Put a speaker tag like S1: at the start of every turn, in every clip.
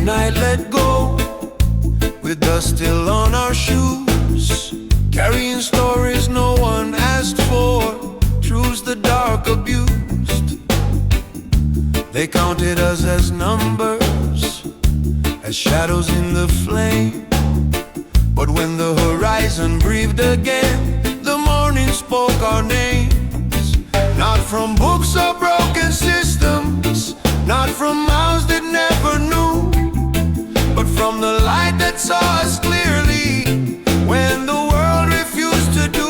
S1: night let go, with dust still on our shoes, carrying stories no one asked for, truths the dark abused. They counted us as numbers, as shadows in the flame. But when the horizon breathed again, the morning spoke our names. Not from books or broken systems, not from mouths that never knew, but from the light that saw us clearly when the world refused to do.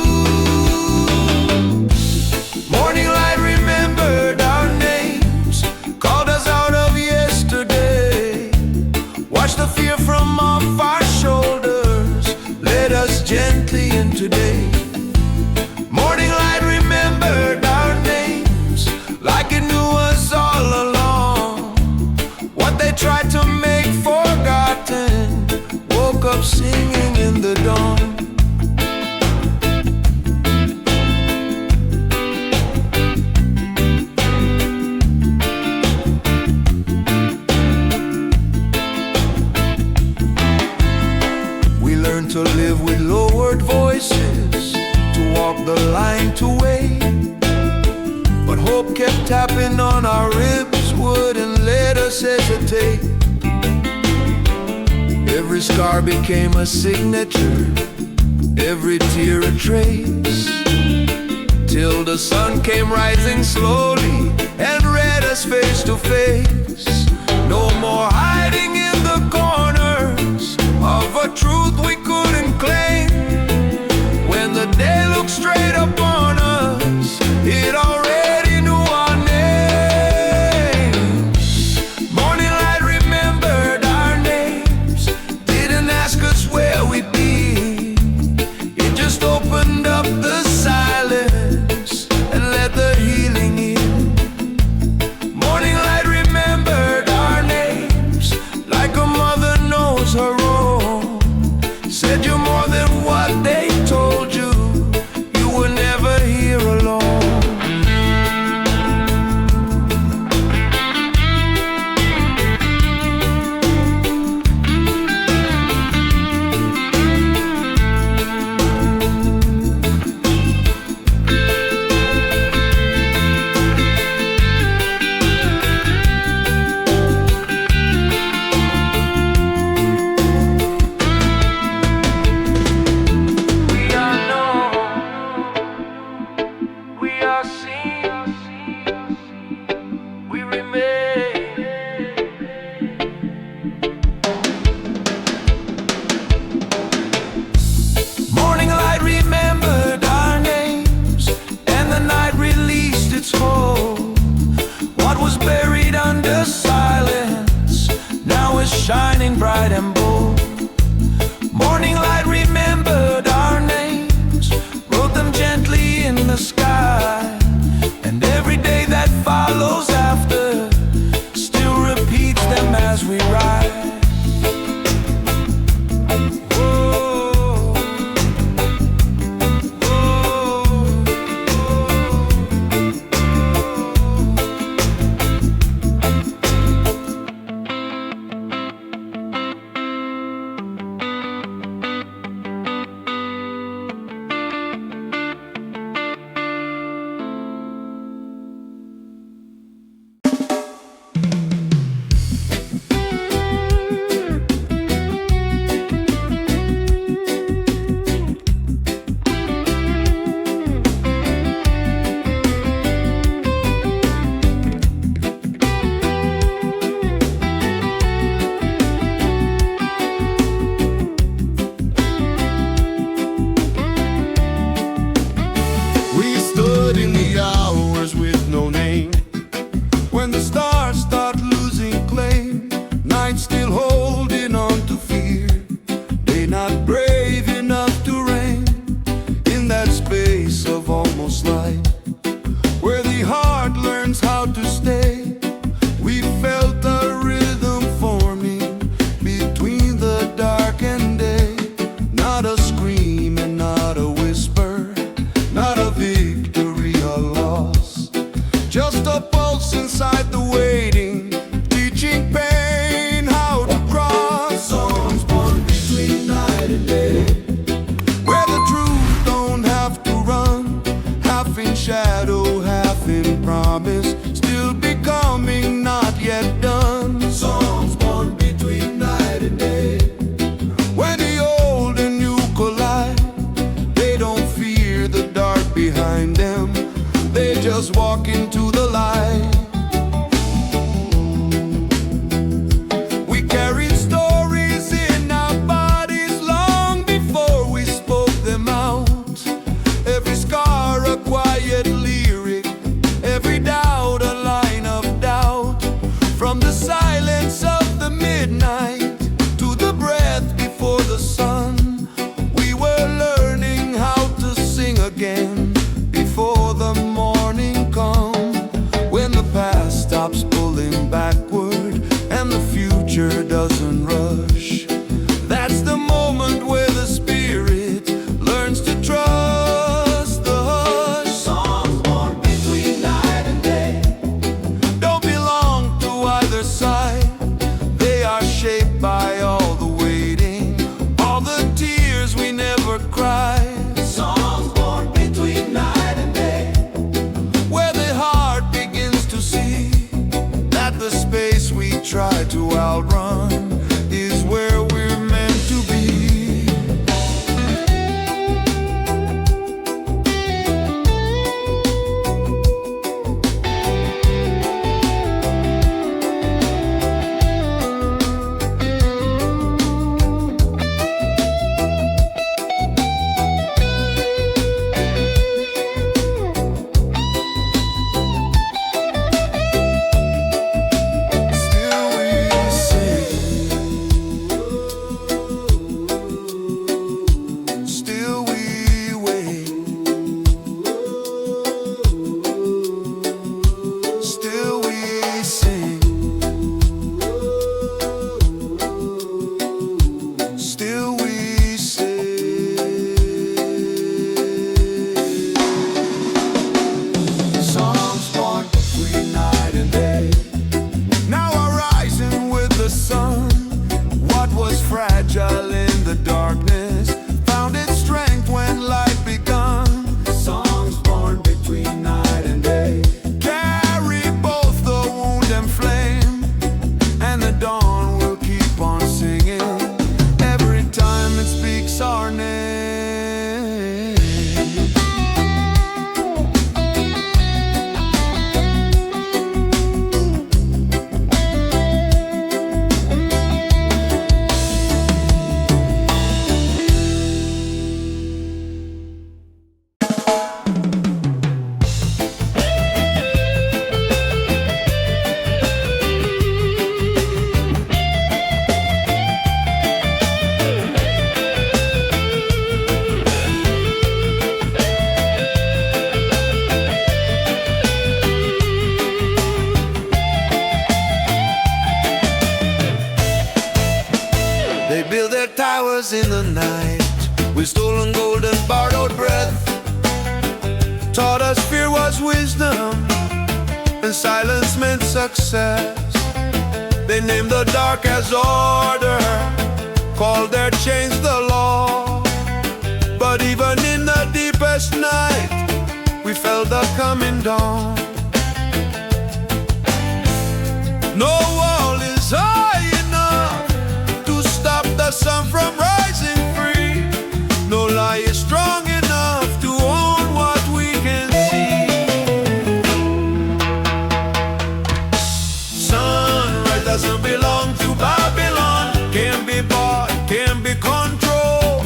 S1: Morning light remembered our names, called us out of yesterday, washed the fear from off our shoulders, led us gently in today. Morning light remembered our names, like it knew us all along. What they tried to make forgotten, woke up singing in the dawn. We learned to live with lowered voices, to walk the line to wait. But hope kept tapping on our ribs, wouldn't let us hesitate. Every scar became a signature, every tear a trace, till the sun came rising slowly and read us face to face. No more hiding in the corners of a truth we couldn't claim. When the day looked straight upon us, it already knew our name. Morning light remembered our names, didn't ask us where we'd be. It just opened up the silence and let the healing in. Morning light remembered our names, like a mother knows her own. Said you're more than what they told you, you were never here alone. Shining bright and bold. Morning light remembered our names, wrote them gently in the sky. And every day that follows after still repeats them as we ride. Just a pulse inside the waiting, teaching pain how to fragile in the darkness, found its strength when light begun. Songs born between night and day carry both the wound and flame, and the dawn will keep on singing every time it speaks our name. They build their towers in the night with stolen gold and borrowed breath. Taught us fear was wisdom and silence meant success. They named the dark as order, called their chains the law. But even in the deepest night, we felt the coming dawn. No wall is high enough to stop the sun from rising free. No lie is strong enough to own what we can see. Sunrise doesn't belong to Babylon, can't be bought, can't be controlled.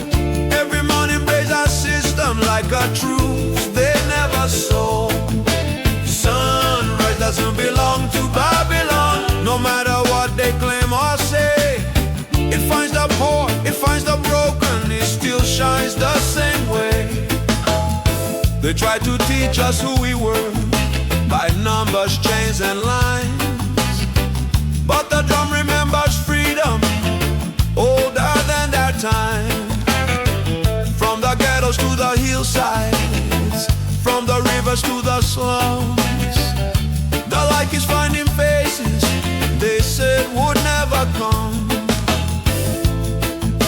S1: Every morning praise our system like a truth they never sold. Sunrise doesn't belong to Babylon, no matter what they claim or say. It finds the poor, it finds the broken, it still shines the same way. They tried to teach us who we were by numbers, chains and lines, but the drum remembers freedom older than their time. From the ghettos to the hillsides, from the rivers to the slums, the light is finding faces they said would never come.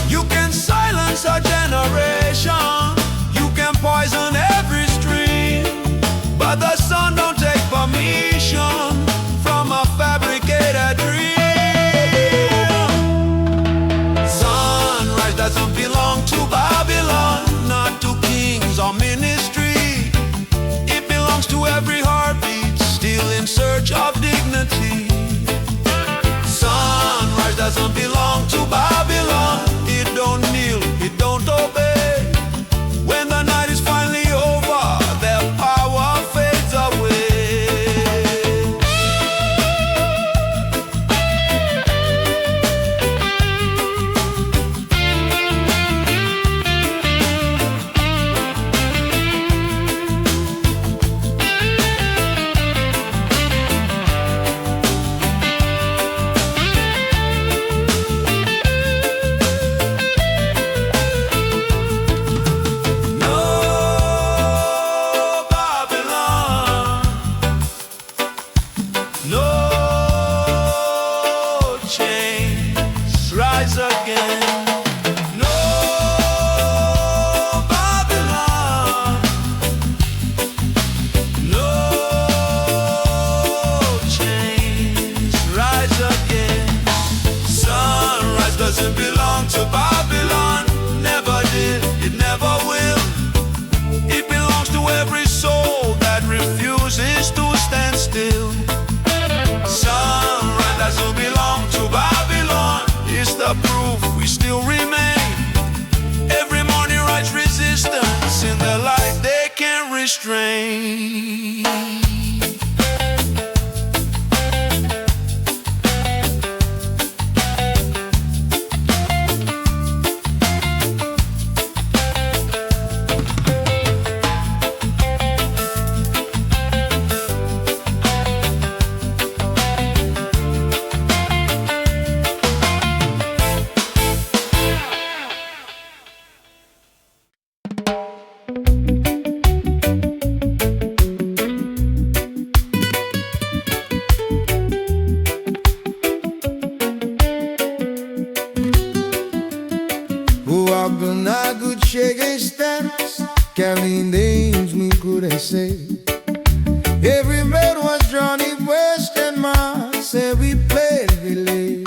S1: You can silence a generation, you can poison every stream, but the sun don't take permission from a fabricated dream. Sunrise doesn't belong to Babylon, not to kings or ministry. It belongs to every heartbeat still in search of dignity. Sunrise doesn't belong to Babylon, it don't kneel, it don't obey. When the night is finally over, their power fades away. Doesn't belong to Babylon, never did, it never will. It belongs to every soul that refuses to stand still. Sunrise doesn't belong to Babylon, it's the proof we still remain. Every morning rise resistance in the light they can't restrain. shaking steps, carrying names we couldn't say. Every man was Johnny West and Mars, and we played relay.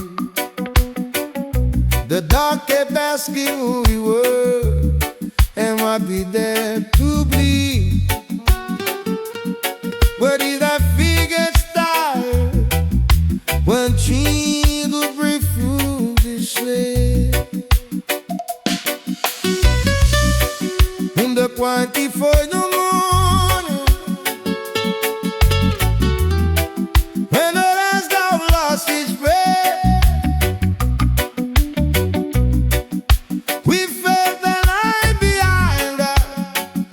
S1: The dark kept asking who we were, and I'd be there to bleed. But if that fear gets tired, when trees will refuse to sleep, in the quiet before the morning, when the last dog lost his breath, we felt the line behind us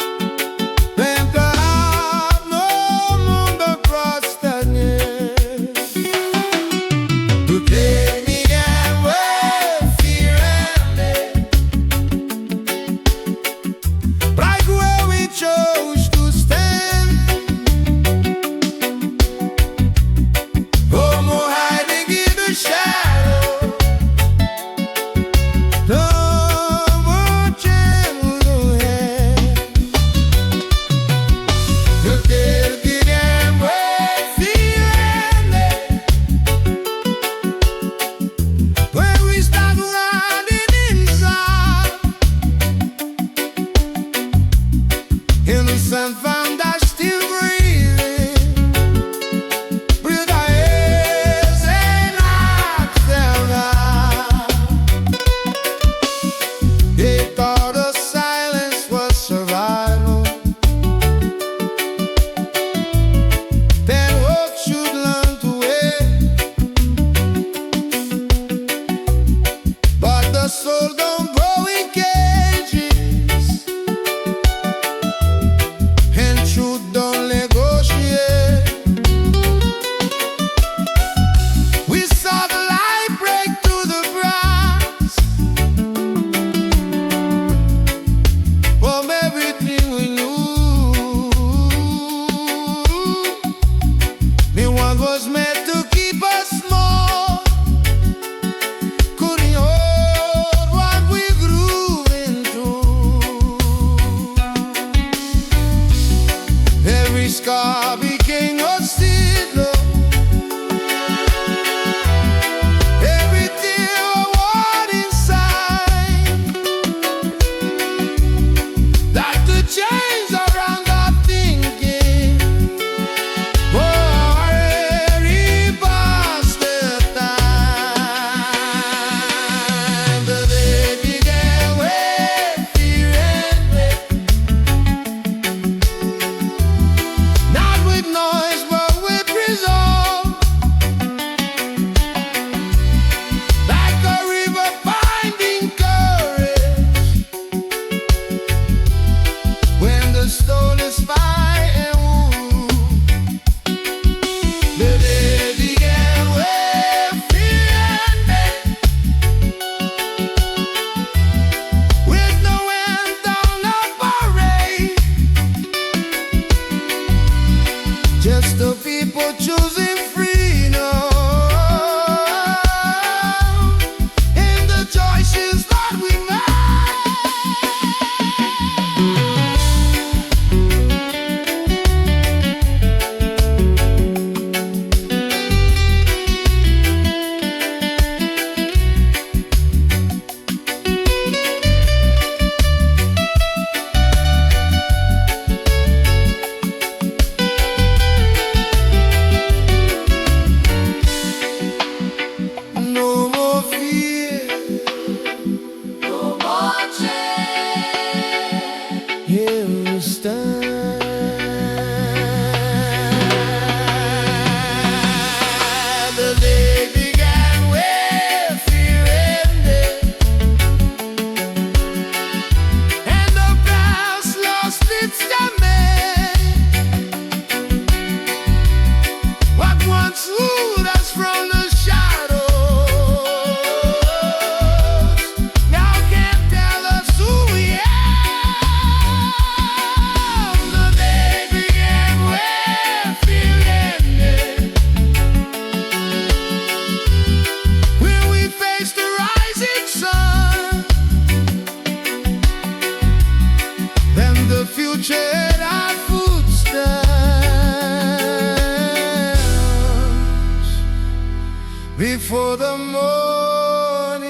S1: before the morning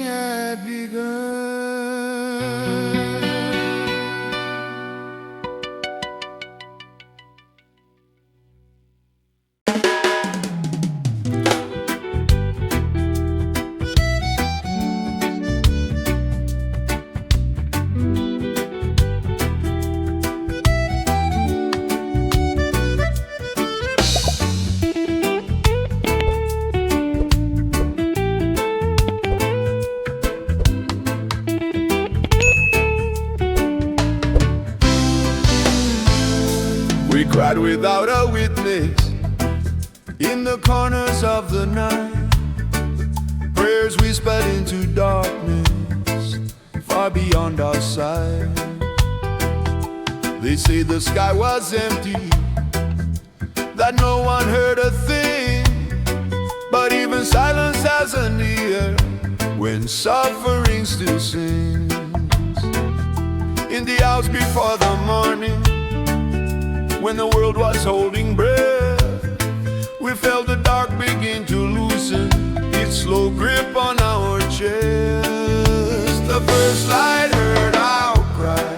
S1: had begun. We cried without a witness in the corners of the night. Prayers whispered into darkness far beyond our sight. They say the sky was empty, that no one heard a thing. But even silence has an ear when suffering still sings. In the hours before the morning, when the world was holding breath, we felt the dark begin to loosen its slow grip on our chest. The first light heard our cry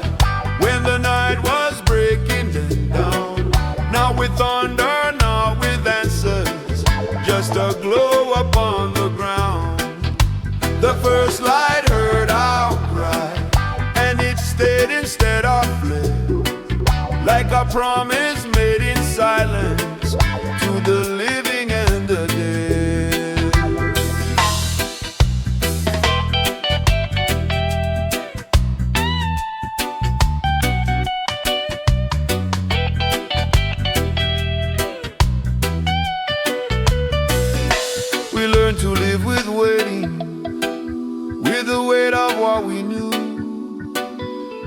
S1: when the night was breaking down. Not with thunder, not with answers, just a glow upon the ground. The first light heard our cry, and it stayed instead of fled, like a promise made in silence to the living and the dead. We learned to live with waiting, with the weight of what we knew.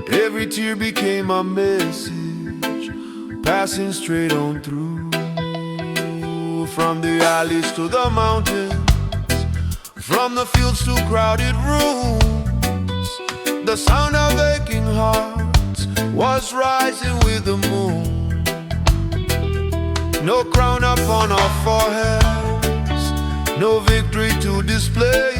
S1: Every tear became a message, passing straight on through. From the alleys to the mountains, from the fields to crowded rooms, the sound of aching hearts was rising with the moon. No crown upon our foreheads, no victory to display.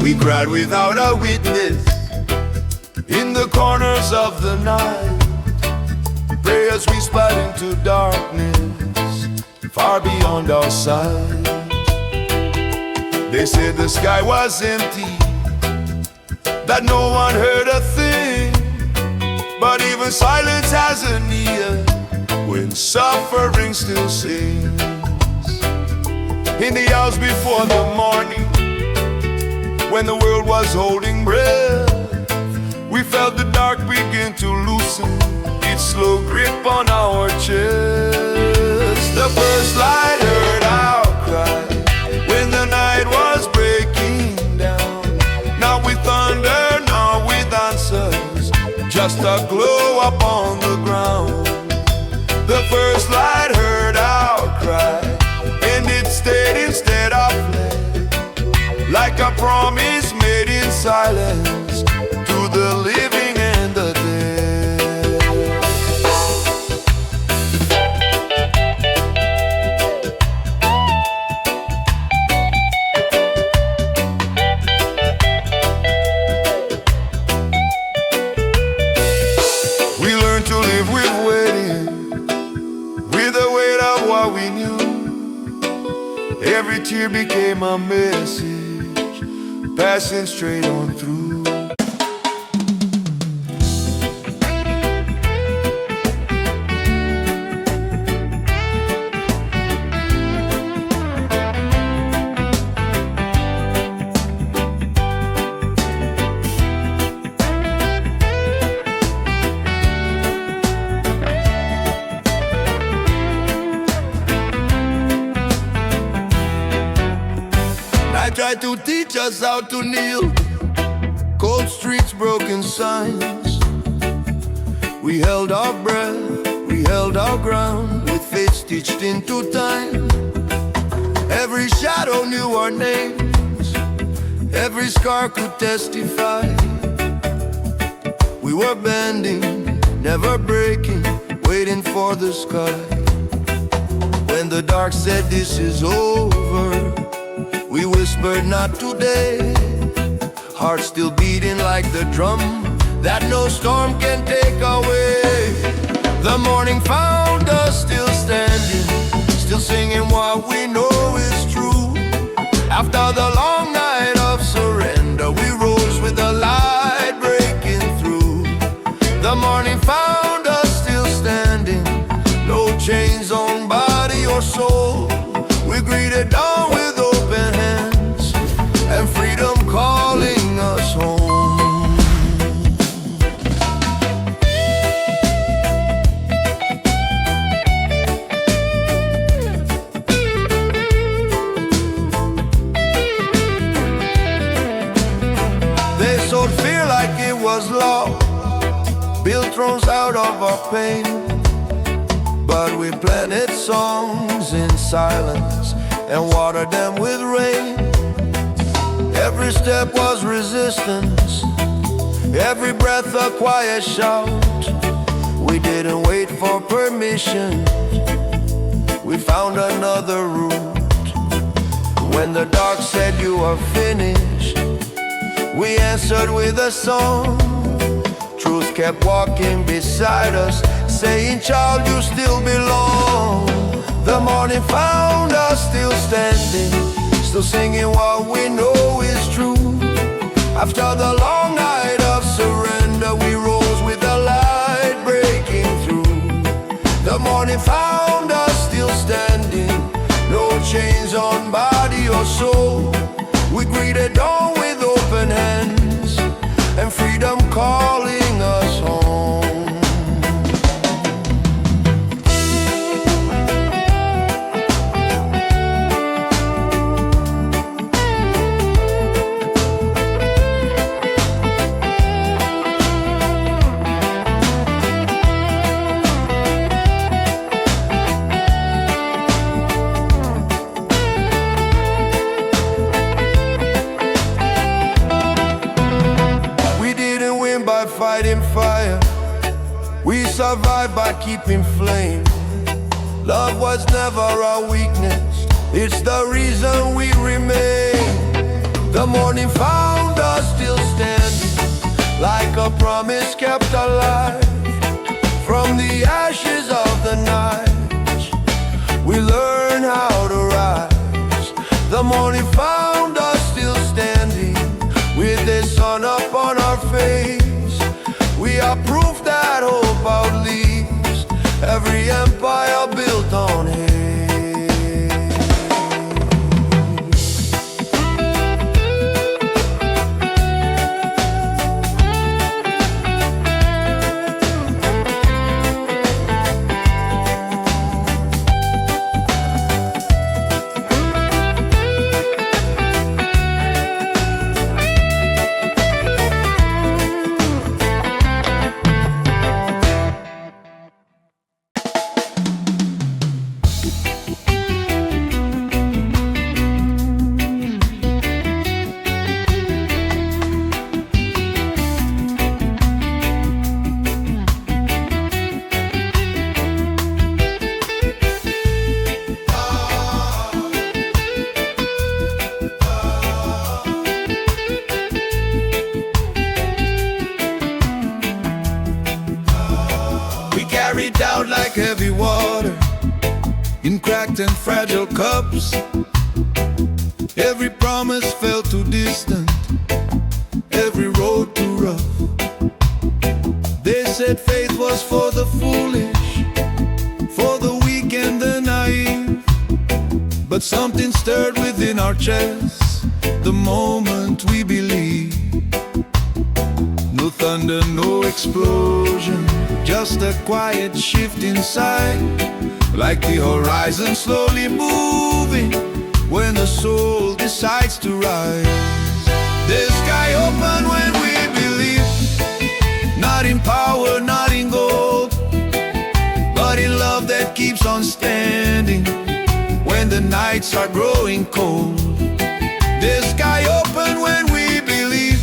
S1: We cried without a witness in the corners of the night. Prayers whispered into darkness far beyond our sight. They said the sky was empty, that no one heard a thing. But even silence has an ear when suffering still sings. In the hours before the morning, when the world was holding breath, we felt the dark begin to loosen its slow grip on our chest. The first light heard our cry when the night was breaking down. Not with thunder, not with answers, just a glow upon the ground. The first light heard our cry, and it stayed instead of fled, like a promise made in silence to the living and the dead. We learned to live with waiting, with the weight of what we knew. Every tear became a message, passing straight on through. tried to teach us how to kneel. Cold streets, broken signs. We held our breath, we held our ground, with fate stitched into time. Every shadow knew our names, every scar could testify. We were bending, never breaking, waiting for the sky. When the dark said this is over, we whispered not today. Hearts still beating like the drum that no storm can take away. The morning found us still standing, still singing what we know is true. After the long night of surrender, we rose with the light breaking through. The morning found us still standing, no chains on body or soul. We greeted dawn with open hands and freedom calling us home. They sowed fear like it was law, built thrones out of our pain, but we planted songs in silence and watered them with rain. Every step was resistance, every breath a quiet shout. We didn't wait for permission, we found another route. When the dark said you are finished, we answered with a song. Truth kept walking beside us, saying, child, you still belong. The morning found us still standing, still singing what we know is true. After the long night of surrender, we rose with the light breaking through. The morning found us still standing, no chains on body or soul. We greeted dawn with open hands and freedom calling us home. Fighting fire, we survived by keeping flame. Love was never our weakness, it's the reason we remain. The morning found us still standing, like a promise kept alive. From the ashes of the night, we learned how to rise. The morning found us still standing, with the sun up on our face. We are proof that hope outlives every empire built on hate. Carried out like heavy water in cracked and fragile cups. Every promise felt too distant, every road too rough. They said faith was for the foolish, for the weak and the naive. But something stirred within our chests the moment we believed. No thunder, no explosion, just a quiet shift inside, like the horizon slowly moving, when the soul decides to rise. The sky open when we believe, not in power, not in gold, but in love that keeps on standing when the nights are growing cold. The sky open when we believe,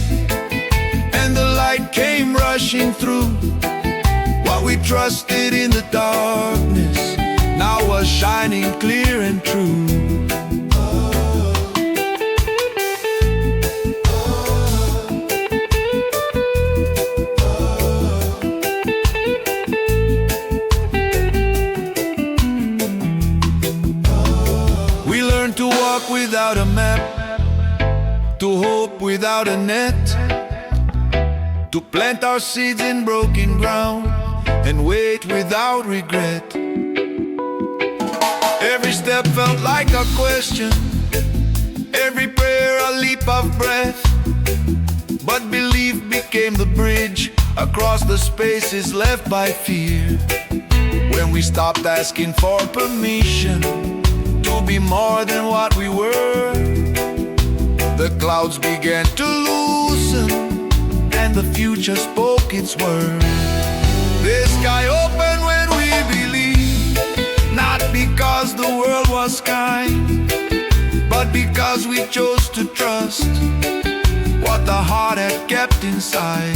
S1: and the light came rushing through. What we trusted in the darkness now was shining clear and true. We learned to walk without a map, to hope without a net, to plant our seeds in broken ground and wait without regret. Every step felt like a question, every prayer a leap of breath, but belief became the bridge across the spaces left by fear. When we stopped asking for permission to be more than what we were, the clouds began to loosen and the future spoke its word. The sky opened when we believed, not because the world was kind, but because we chose to trust what the heart had kept inside.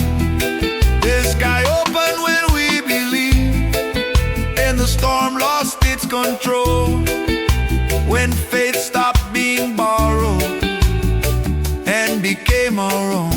S1: The sky opened when we believed, and the storm lost its control, when faith stopped being borrowed and became our own.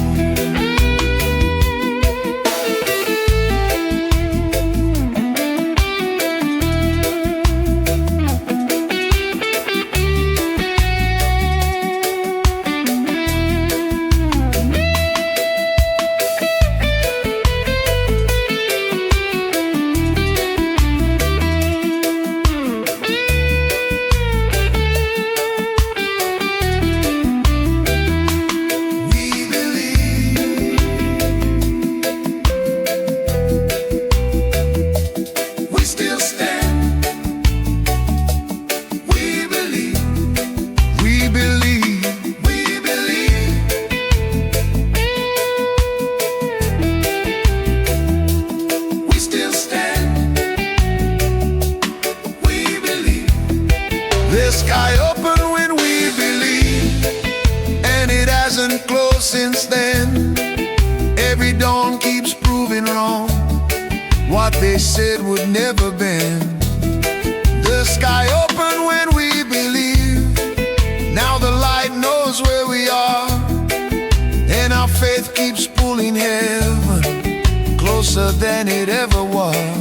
S1: The sky opened when we believed, and it hasn't closed since then. Every dawn keeps proving wrong what they said would never bend. The sky opened when we believed, now the light knows where we are, and our faith keeps pulling heaven closer than it ever was.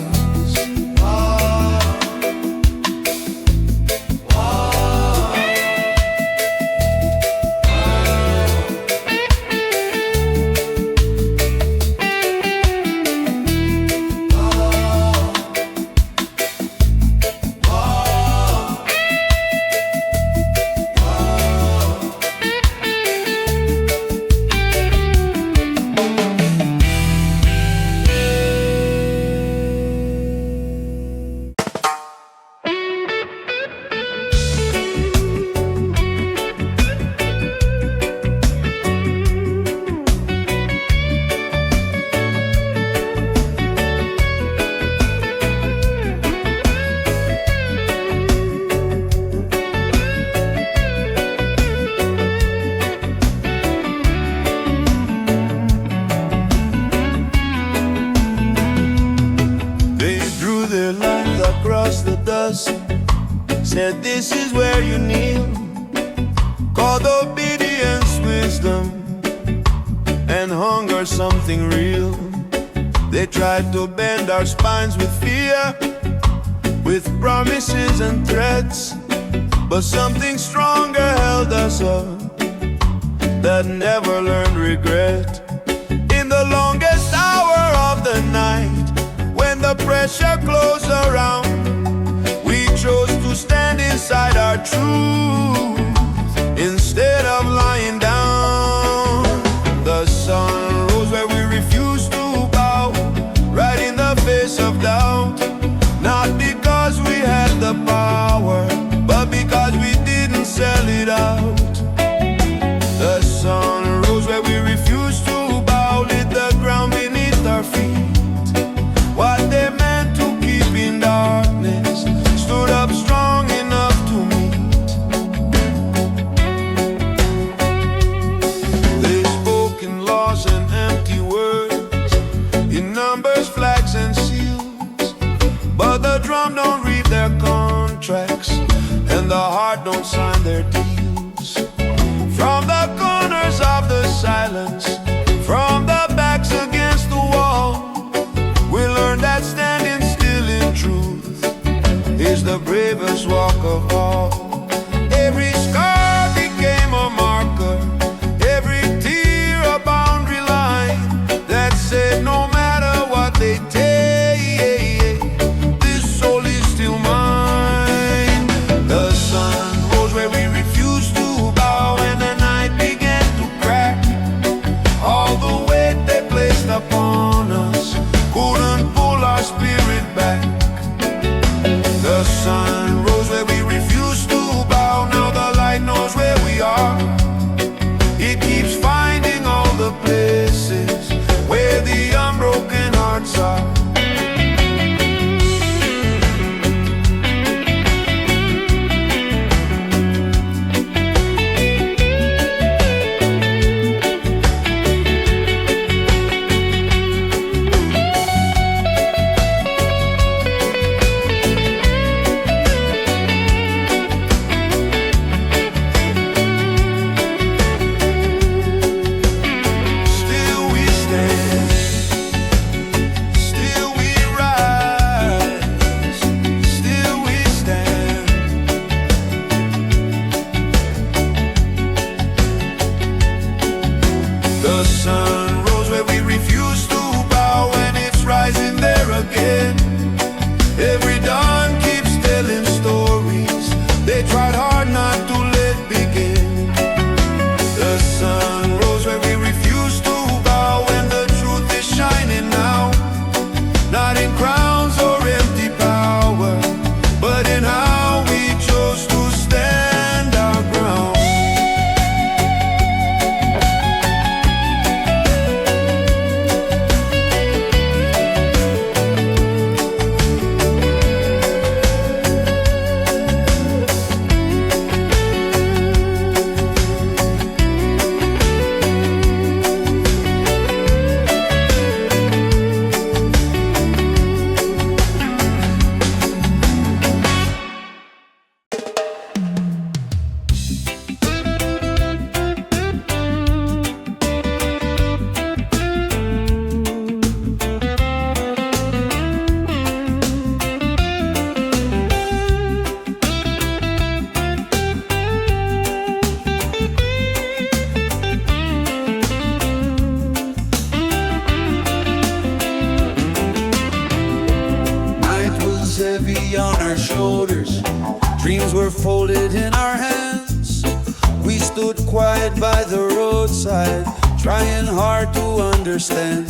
S2: Across the dust, said this is where you kneel, called obedience wisdom, and hunger something real. They tried to bend our spines with fear, with promises and threats, but something stronger held us up, that never learned regret. In the longest hour of the night, when the pressure closed around, we chose to stand inside our truth instead of lying down. The sun rose where we refused to bow, right in the face of doubt, not because we had the power, but because we didn't sell it heart don't sign their deals. From the corners of the silence, from the backs against the wall, we learn that standing still in truth is the bravest walk of all. Every scar became a marker, every tear a boundary line that said no matter what they take, this soul is still mine. The sun rose where we refused to bow, and the night began to crack. All the weight they placed upon us couldn't pull our spirit back. The sun rose where we refused to bow, now the light knows where we are. It keeps finding all the places where the unbroken hearts are. The sun rose where we refuse to bow, and it's rising there again. Every dawn keeps telling stories they tried hard not to let begin. The sun rose where we refuse to bow, and the truth is shining now, not in crowns or empty power, but in how we chose to stand our ground. Heavy on our shoulders, dreams were folded in our hands. We stood quiet by the roadside, trying hard to understand.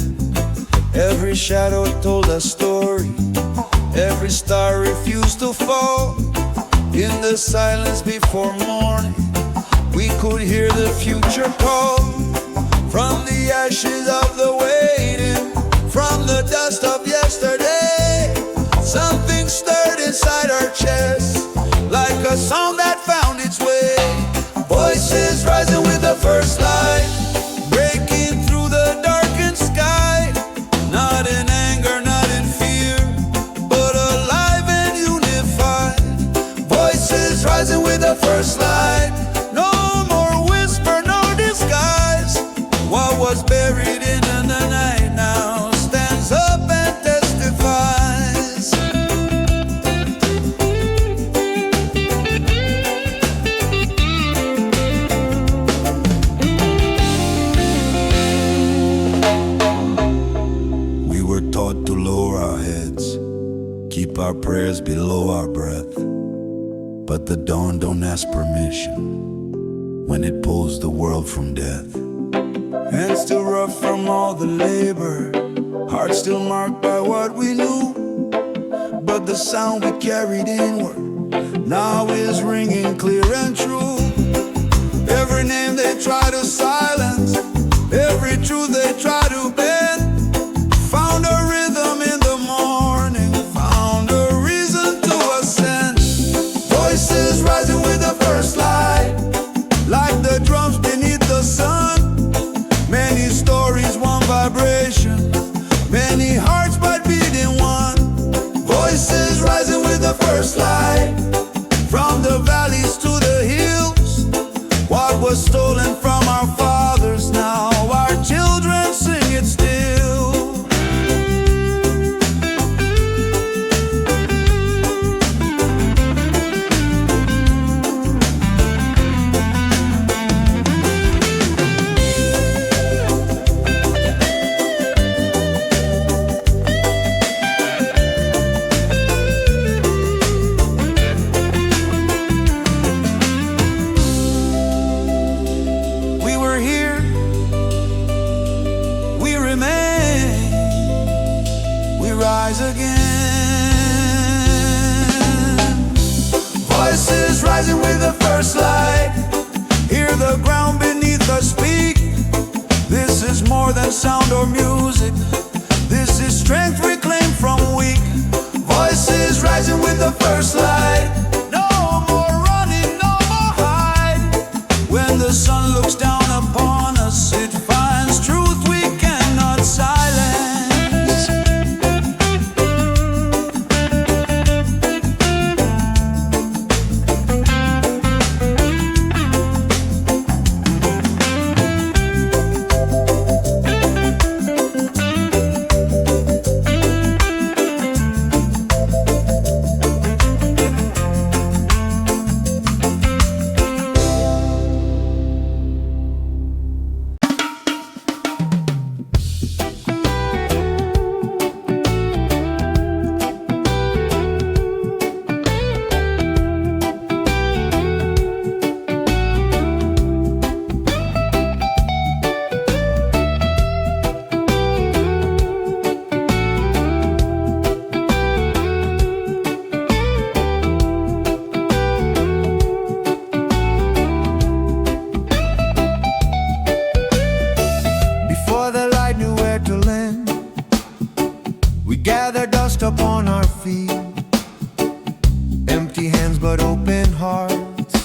S2: Every shadow told a story, every star refused to fall. In the silence before morning, we could hear the future call. From the ashes of the waiting, from the dust of yesterday, something stirred inside our chests, like a song that found its way. Voices rising with the first light, breaking through the darkened sky. Not in anger, not in fear, but alive and unified. Voices rising with the first light. No more whisper, no disguise. What was buried in the night now stands up and testifies. We were taught to lower our heads, keep our prayers below our breath. But the dawn don't ask permission when it pulls the world from death. Hands still rough from all the labor, hearts still marked by what we knew. But the sound we carried inward now is ringing clear and true. Every name they try to silence, every truth they try to bend, found a rhythm in the morning, found a reason to ascend. Voices rising with the first light, like the drums beneath the sun. Many stories, one vibration, many hearts but beating one. Voices rising with the first light, from the valleys to rise again. Voices rising with the first light. Hear the ground beneath us speak. This is more than sound or music. This is strength reclaimed from weak. Voices rising with the first light. No more running, no more hide. When the sun looks down upon us, it finds truth we cannot silence. Gather dust upon our feet, empty hands but open hearts,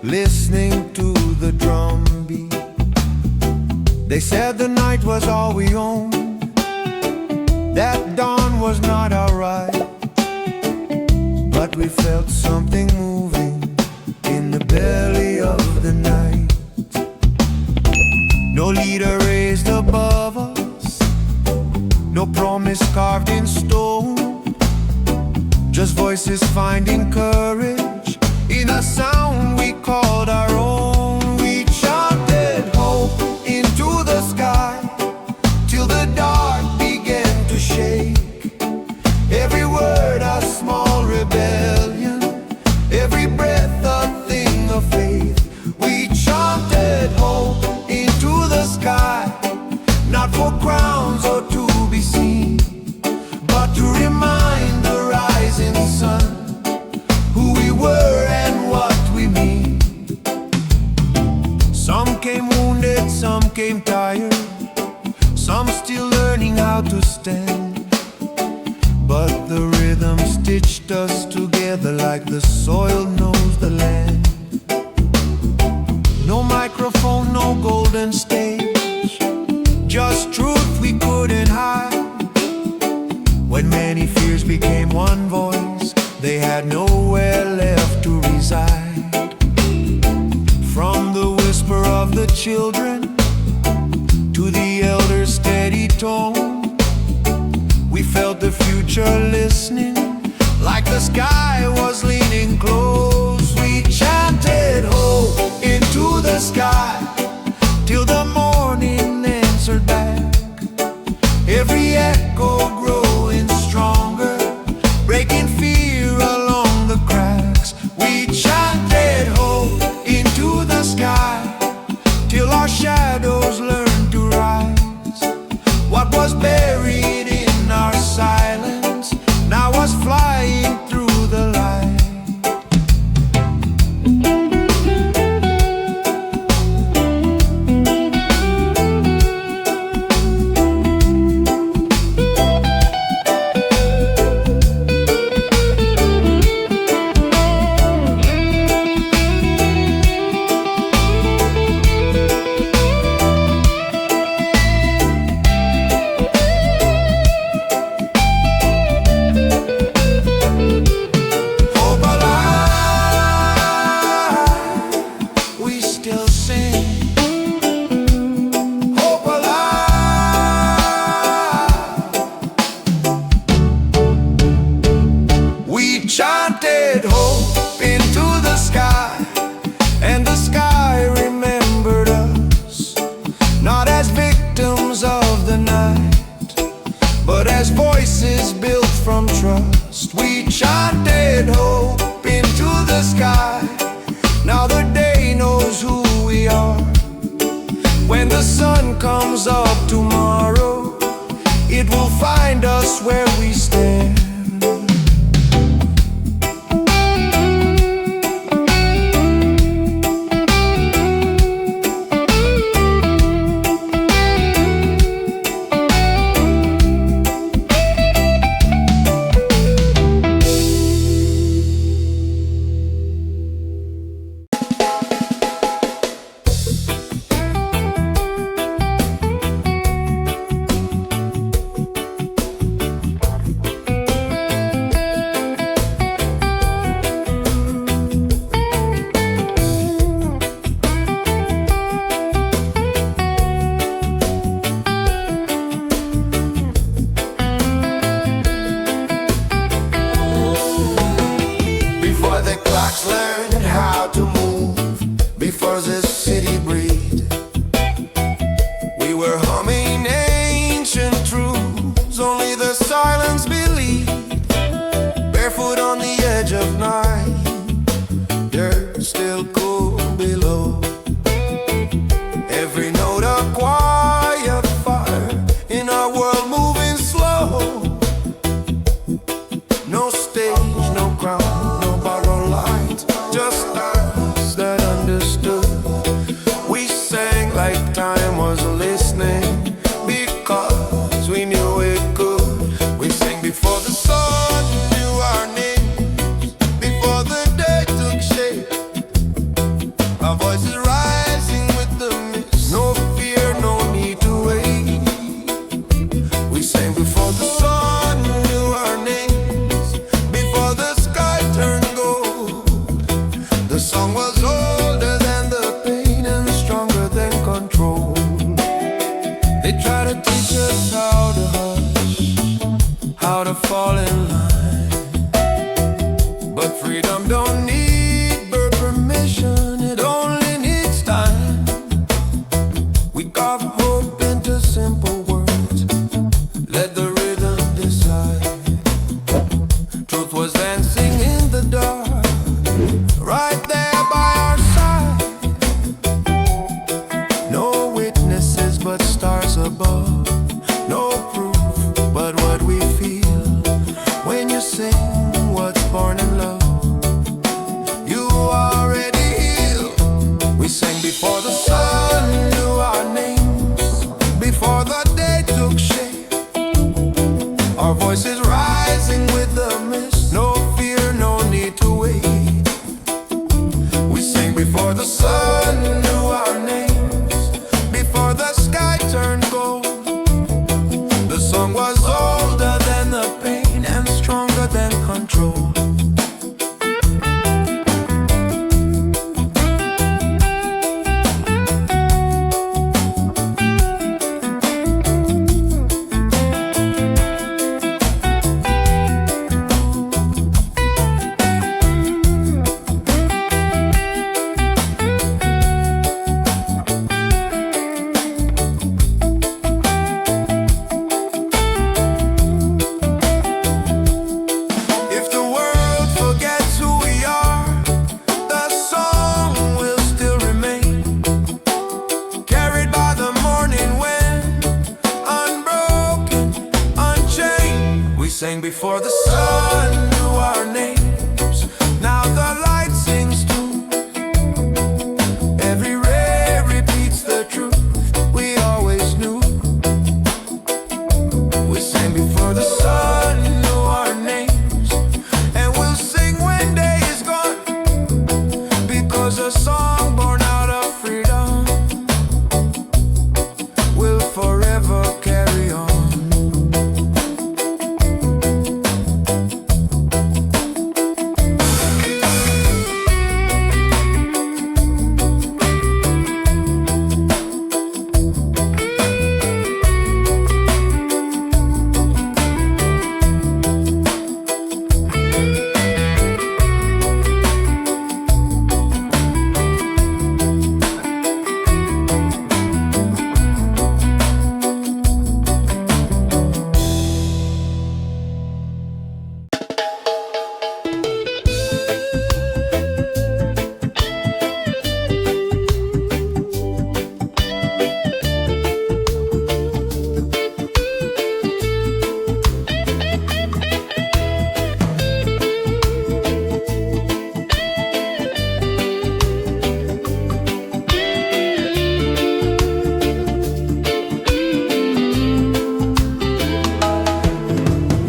S2: listening to the drum beat. They said the night was all we owned, that dawn was not our right, but we felt something moving in the belly of the night. No leader raised above us, no promise carved in stone, just voices finding courage in a sound we called our own. We chanted hope into the sky till the dark began to shake. Every word a small rebellion, every breath a thing of faith. We chanted hope into the sky, not for crowns or to be seen, but to remind the rising sun who we were and what we mean. Some came wounded, some came tired, some still learning how to stand, but the rhythm stitched us together like the soil knows the land. No microphone, no golden stage, just truth we couldn't hide. When many fears became one voice, they had nowhere left to reside. From the whisper of the children to the elders' steady tone, we felt the future listening, like the sky was leaning close. We chanted hope into the sky till the morning answered back. Every echo growing stronger, breaking fear along the cracks. We chanted hope into the sky till our shadows learned to rise. What was buried in our silence now was flying through the light. Chanted hope into the sky, and the sky remembered us, not as victims of the night, but as voices built from trust. We chanted hope into the sky, now the day knows who we are. When the sun comes up tomorrow, it will find us where we stay.
S1: fall in line. But freedom don't need birth permission, it only needs time. We carve hope into simple words, let the rhythm decide. Truth was dancing in the dark, right there by our side. No witnesses but stars above, no proof but what we feel. When you sing what's born in love, you already heal. We sang before the sun knew our names, before the day took shape. Our voices rising with the mist, no fear, no need to wait. We sang before the sun knew our names, before the sky turned gold. The song was older than the pain and stronger than control. If the world forgets who we are, the song will still remain, carried by the morning wind, unbroken, unchained. We sang before the sun knew our names, now the light sings too. Every ray repeats the truth we always knew. We sang before the sun knew our names, and we'll sing when day is gone, because a song born out of freedom will forever carry on.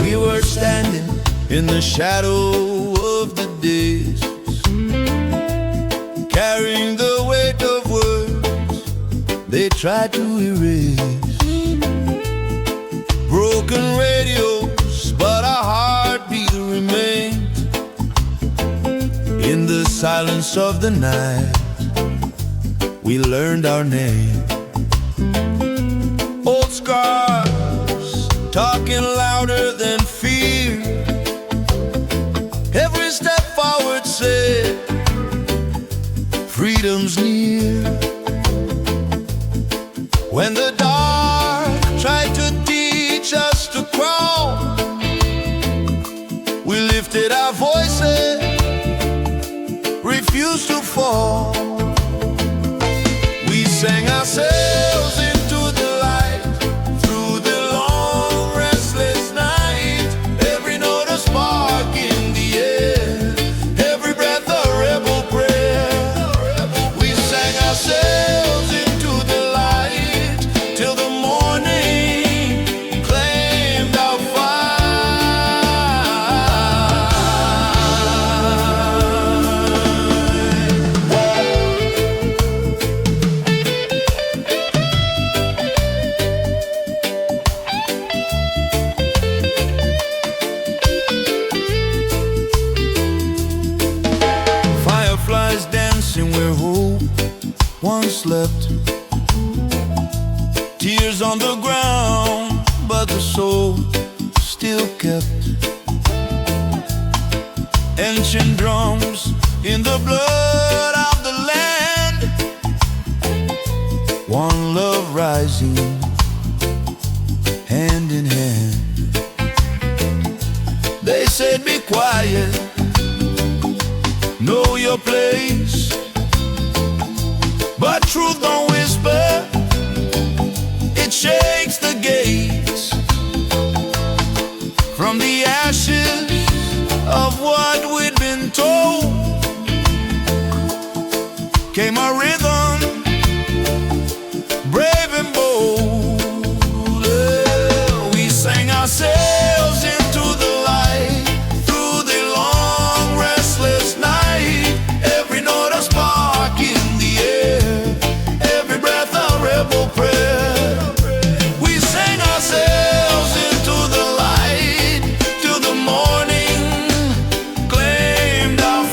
S1: We were standing in the shadow of the days, carrying the weight of words they tried to erase. Broken radios, but our heartbeat remained. In the silence of the night, we learned our name. Old scars talking louder than fear. Every step forward said, freedom's near. When the dark tried to teach us to crawl, we lifted our voices, refused to fall. We sang ourselves into the light, through the long restless night. Every note a spark in the air, every breath a rebel prayer. We sang ourselves into the light, till the morning claimed our Fireflies dancing where hope once slept. Tears on the ground, but the soul still kept.
S2: Ancient drums in the blood of the land.
S1: One love rising, hand in hand.
S2: They said be quiet, know your place, but truth don't whisper, it shakes the gates. From the ashes of what we'd been told came a rhythm, brave and bold. We sang ourselves into the light through the long restless night. Every note a spark in the air, every breath a rebel prayer. We sang ourselves into the light till the morning claimed our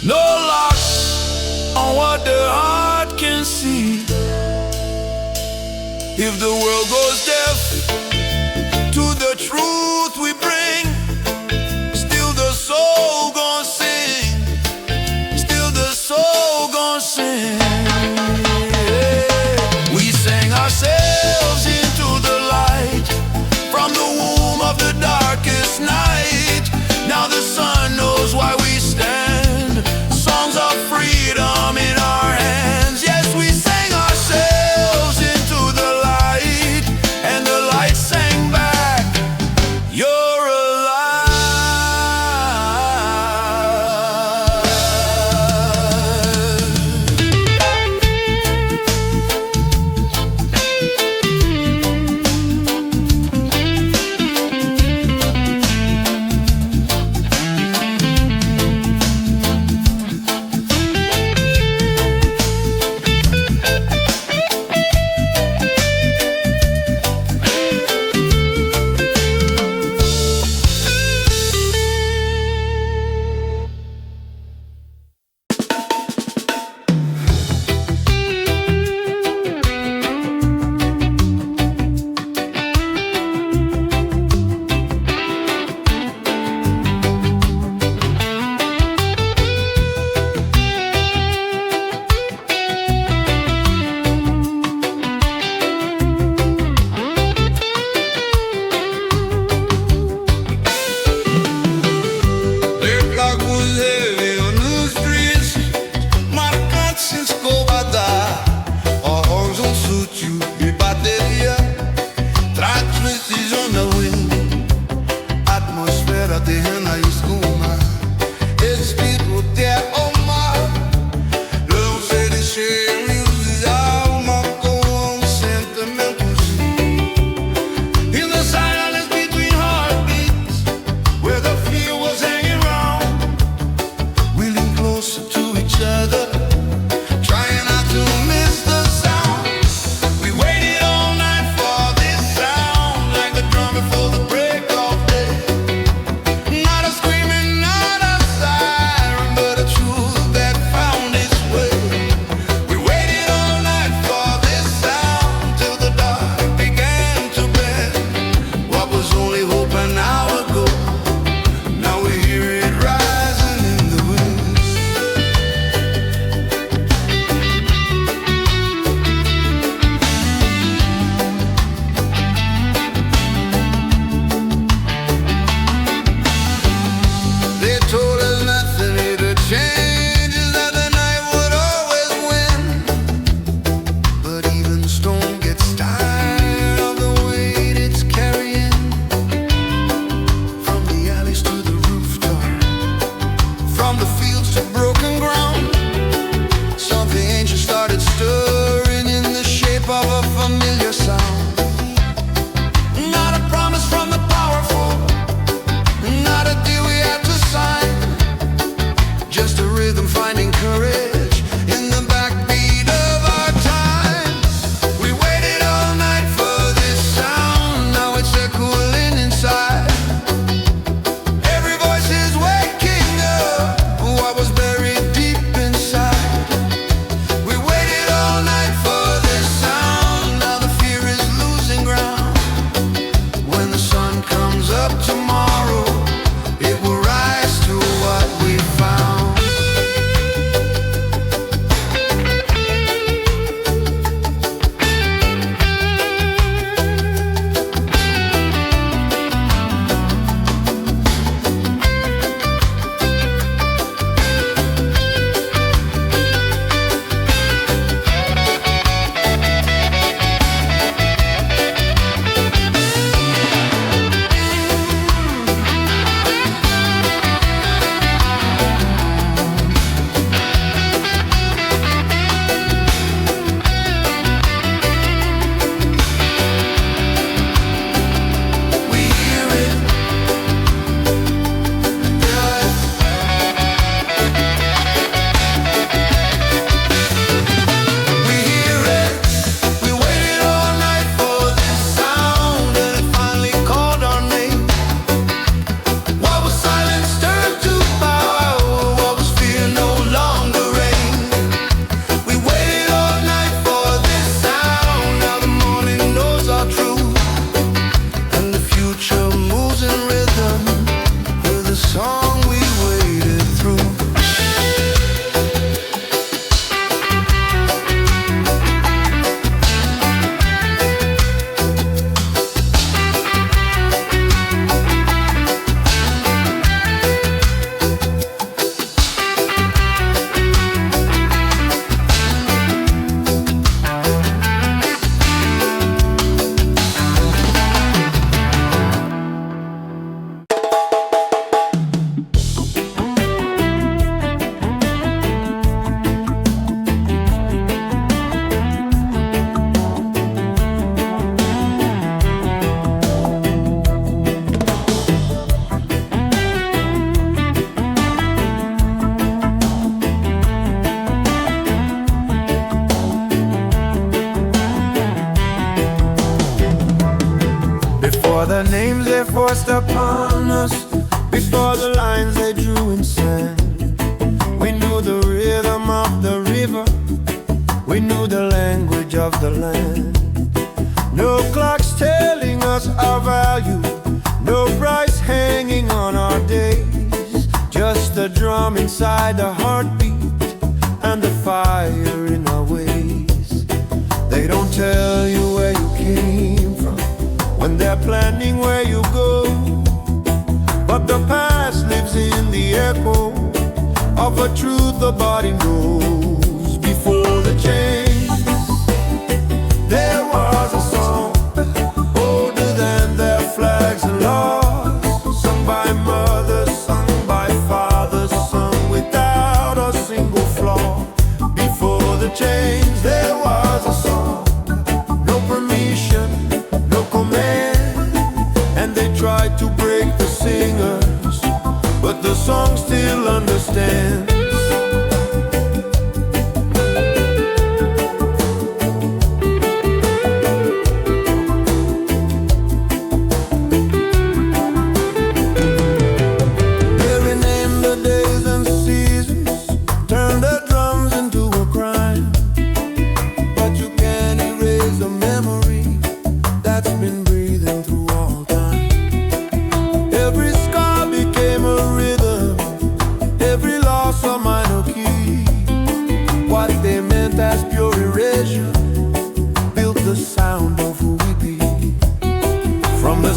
S2: no locks on what the heart can see. If the world goes deaf to the truth we bring, still the soul gon' sing, still the soul gon' sing. We sang ourselves into the light from the womb of the darkest night. Now the sun knows why we stand, songs of freedom in our hands. Yes, we sang ourselves into the light, pressed upon us before the lines they drew in sand. We knew the rhythm of the river, we knew the language of the land. No clocks telling us our value, no price hanging on our days. Just the drum inside the heartbeat and the fire in our ways. They don't tell you where you came from when they're planning where you go, but the past lives in the echo of a truth the body knows. Before the change, there was a song older than their flags and laws, sung by mothers, sung by fathers, sung without a single flaw. Before the change, there was a song, no permission, no command, and they tried to break the singers, but the song still understands.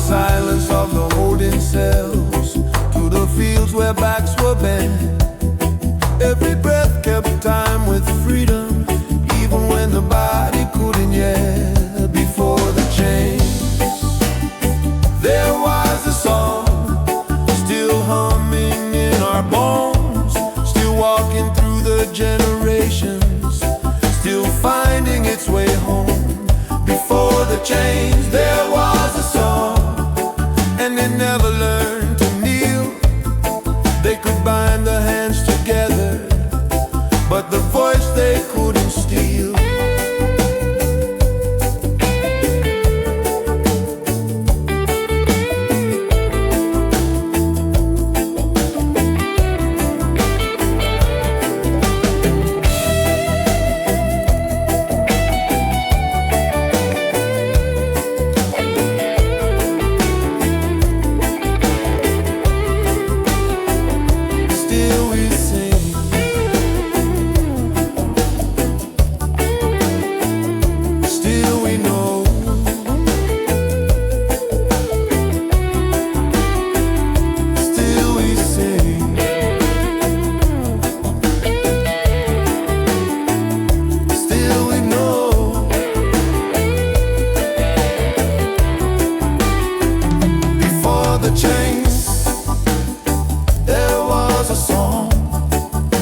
S2: Silence of the holding cells to the fields where backs were bent. Every breath kept time with freedom, even when the body couldn't yet. Before the change, there was a song still humming in our bones, still walking through the generations, still finding its way home. Before the change, there was a song, and they never learned to kneel. They could bind the hands together, but the voice they couldn't steal.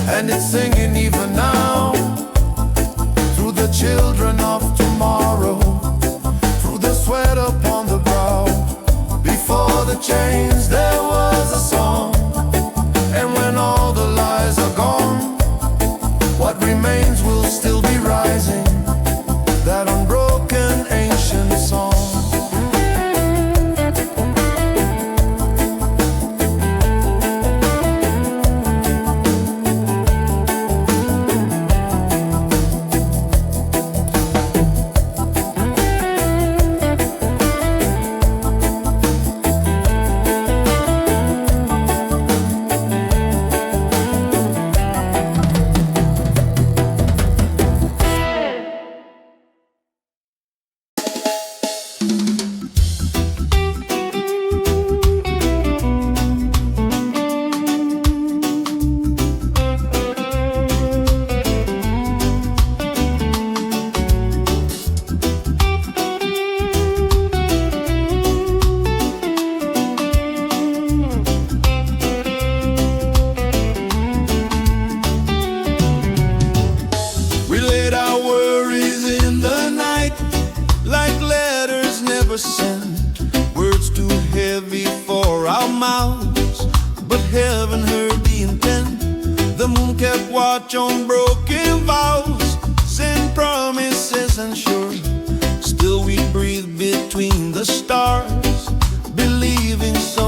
S2: And it's singing even now, through the children of tomorrow, through the sweat upon the brow. Before the change, there was a song, and when all the lies are gone, what remains will still be rising, that unbroken ancient song. Sent words too heavy for our mouths, but heaven heard the intent. The moon kept watch on broken vows, sent promises unsure. Still we breathe between the stars, believing so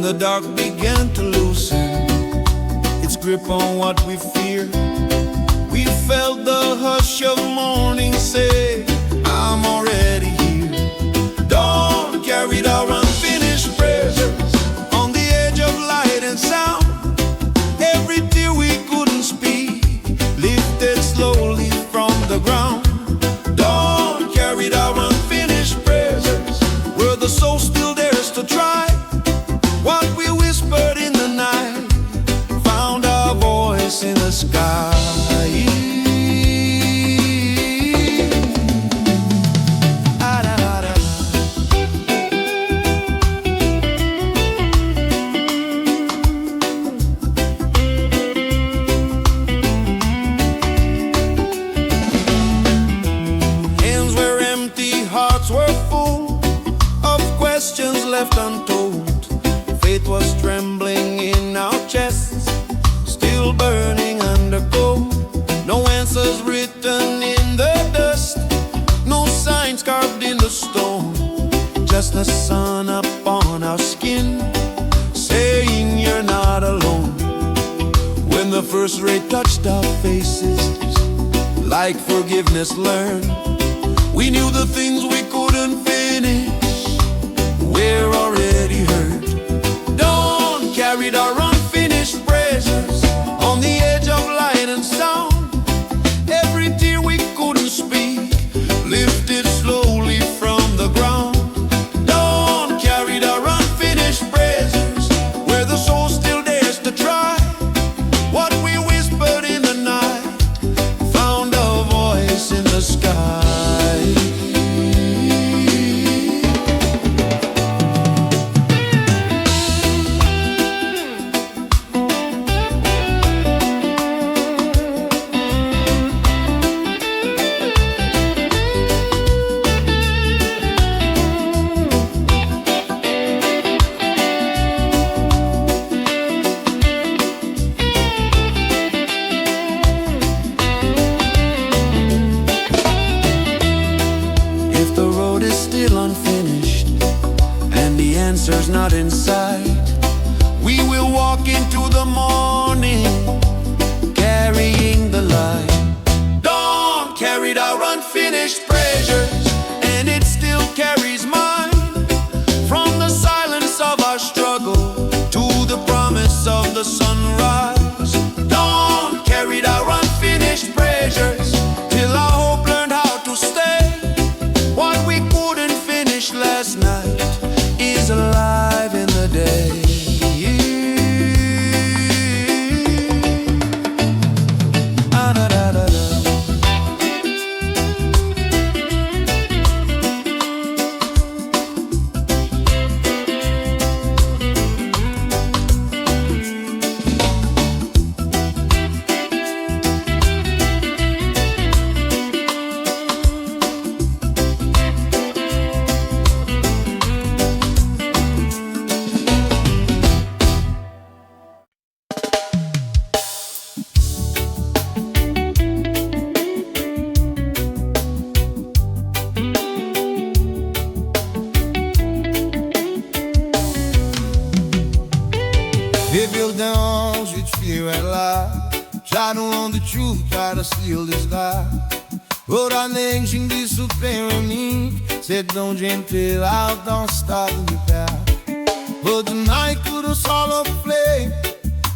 S2: the dark began to loosen its grip on what we fear, we felt the hush of morning say, I'm already here. Dawn carried our unfinished prayers on the edge of light and sound. Every tear we couldn't speak lifted slowly from the ground. Dawn carried our unfinished prayers where the soul still dares to try. What we whispered in the night found our voice in the sky. Hands were empty, hearts were full of questions left untold. Faith was trembling in our chests, still burning under cold. No answers written in the dust, no signs carved in the stone. Just the sun upon our skin, saying you're not alone. When the first ray touched our faces, like forgiveness learned, we knew the things we couldn't finish, we're already hurt. Dawn carried our unfinished prayers on the edge of light and sound. Every tear we couldn't speak lifted slowly from the ground. Dawn carried our unfinished prayers where the soul still dares to try. What we whispered in the night found a voice in the sky. Answers not in sight, we will walk into the morning carrying the light. Dawn carried our unfinished treasures, and it still carries mine. From the silence of our struggle to the promise of the sunrise. Dawn carried our unfinished treasures till our hope learned how to stay. What we couldn't finish last night is alive in the day. They build their homes with fear and lie, try to own the truth, try to steal this lie. Orarem disse para mim, sertão gentil, out, don't stop me back. But tonight tudo solo play,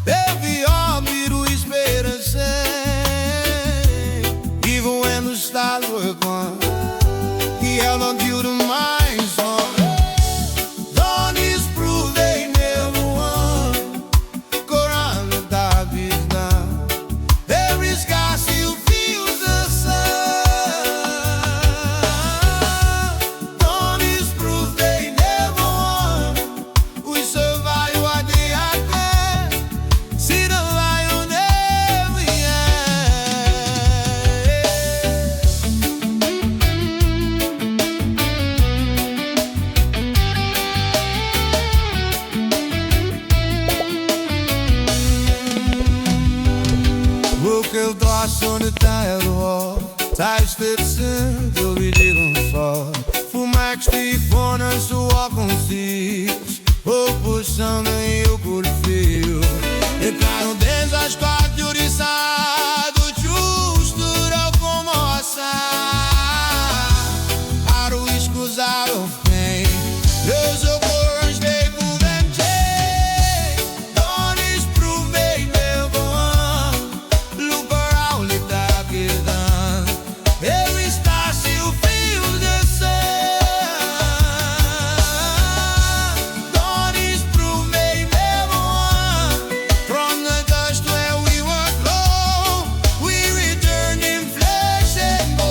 S2: baby, all be to esperança. Even when the stars were gone, he held on to the mind song. Eu troço de terra do rol, tais terceiro, eu vi de um só. Fumar que estive for, não sou ao consigo.
S1: Oh, push something you could feel. E caro dentro as quatro oriçado, justo da comoção. Aro escusar o fim. Deus o courage they move and change. Don't disprove they never won. Look around, the dark is done. Every star still feels the sun. Don't disprove they never won. From the dust where we were clone, we returned in flesh and bone.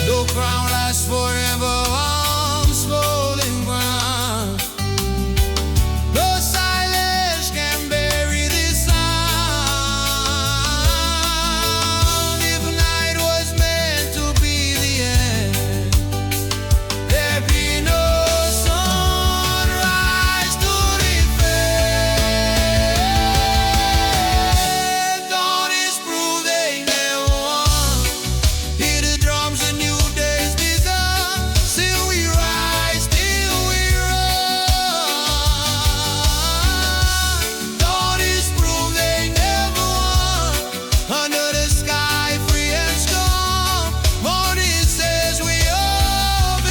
S1: No crown lasts forever on swollen ground. No silence can bury this sound. If night was meant to be the end, there'd be no sunrise to defend. Don't disprove they never won. Hear the drums, a new day's begun. Still we rise, still we run. Don't disprove they never won. Under the sky, free and strong. Morning says we all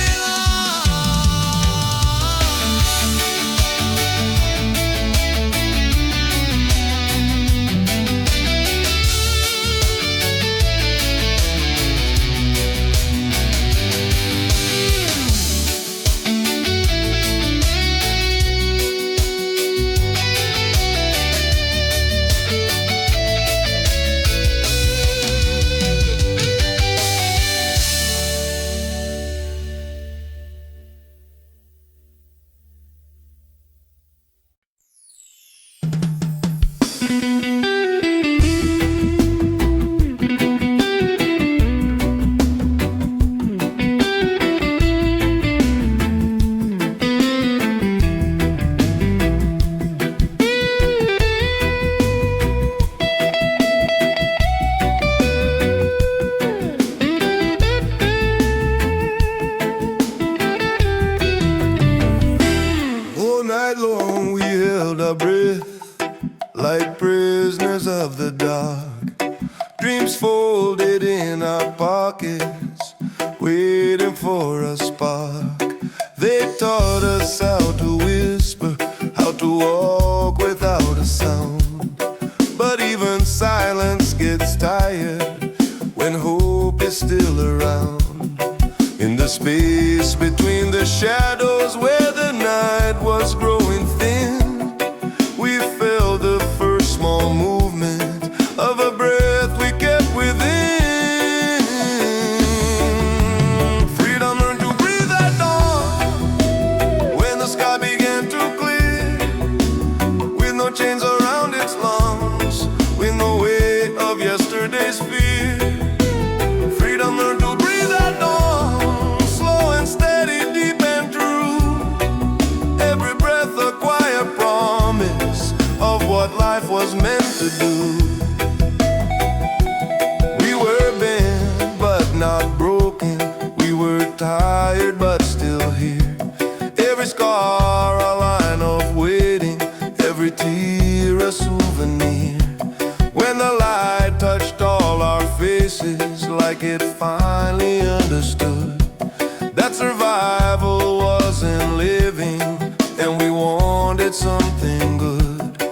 S1: all night long we held our breath, like prisoners of the dark. Dreams folded in our pockets, waiting for a spark. They taught us how to whisper, how to walk without a sound. But even silence gets tired when hope is still around. In the space between the shadows where the night was growing thin, we felt the first small movement of a breath we kept within. Freedom learned to breathe at dawn, when the sky began to clear, with no chains around its lungs, with no weight of yesterday's fear. Freedom learned to breathe at dawn, slow and steady, deep and true. Every breath a quiet promise of what life was meant to do. We were bent but not broken. We were tired but still here. Every scar a line of waiting, every tear a souvenir. When the light touched all our faces, like it finally understood that survival wasn't living, and we wanted something good.